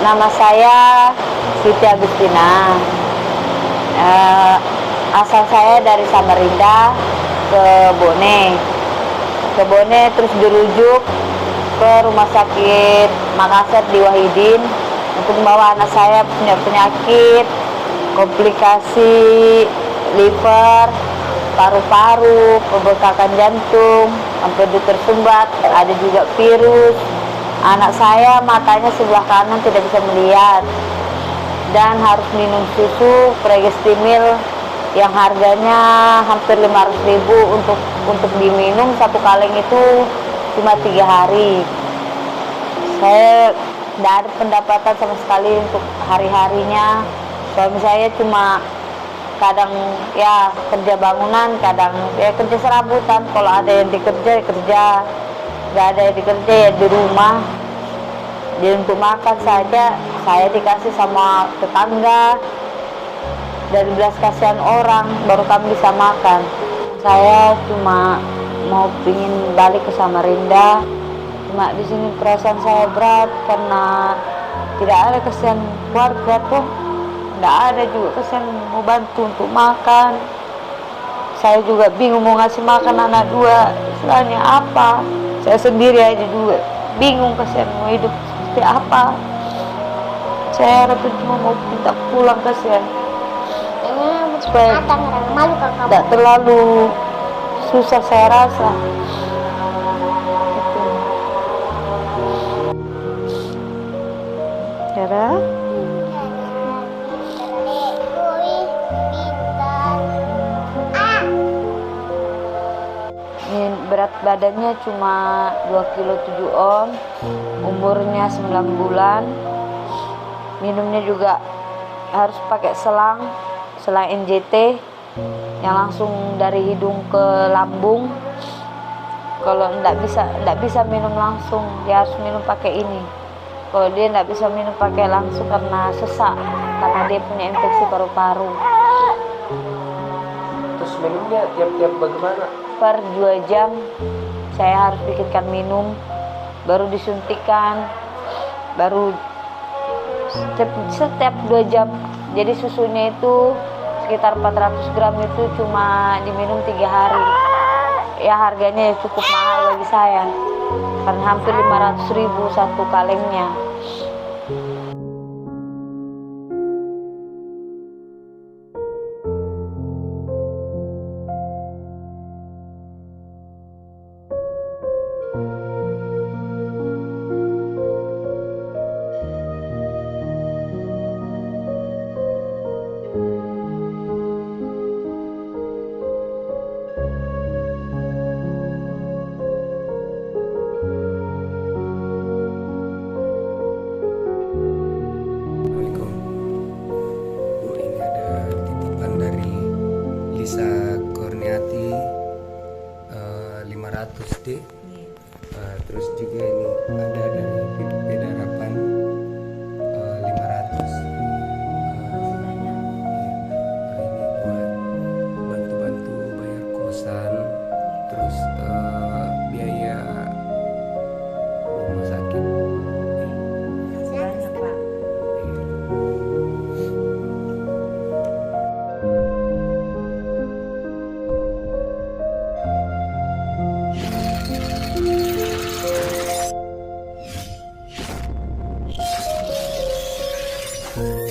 Nama saya Siti Agustina. Asal saya dari Samarinda ke Bone. Ke Bone terus dirujuk ke Rumah Sakit Makassar di Wahidin untuk membawa anak saya punya penyakit komplikasi liver, paru-paru, pembengkakan jantung, empedu tersumbat, ada juga virus. Anak saya matanya sebelah kanan tidak bisa melihat dan harus minum susu pregestimil yang harganya hampir 500.000 untuk diminum satu kaleng itu cuma 3 hari. Saya tidak ada pendapatan sama sekali untuk hari-harinya. Suami saya cuma kadang ya kerja bangunan, kadang ya kerja serabutan. Kalau ada yang dikerja ya kerja, nggak ada yang dikerja ya di rumah. Jadi untuk makan saja saya dikasih sama tetangga, dari belas kasihan orang baru kami bisa makan. Saya cuma mau pingin balik ke Samarinda, cuma di sini perasaan saya berat karena tidak ada kasihan keluarga tuh, tidak ada juga kasihan mau bantu untuk makan. Saya juga bingung mau ngasih makan anak 2, istilahnya apa. Saya sendiri aja juga bingung kasihan mau hidup seperti apa. Saya harap cuma mau minta pulang kasihan supaya tidak terlalu susah saya rasa. Cara berat badannya cuma 2,7 kg, umurnya 9 bulan. Minumnya juga harus pakai selang NJT yang langsung dari hidung ke lambung. Kalau enggak bisa minum langsung, dia harus minum pakai ini. Kalau dia enggak bisa minum pakai langsung karena sesak, karena dia punya infeksi paru-paru. Terus minumnya tiap bagaimana? Per 2 jam saya harus bikinkan minum, baru disuntikan, baru setiap 2 jam. Jadi susunya itu sekitar 400 gram itu cuma diminum 3 hari. Ya harganya ya cukup mahal bagi saya, karena hampir 500.000 satu kalengnya. Lisa Kurniati 500D. Terus juga ini ada dari PPP Harapan 500. Ini buat bantu-bantu bayar kosan, terus biaya rumah sakit. Banyak, Pak. Iya.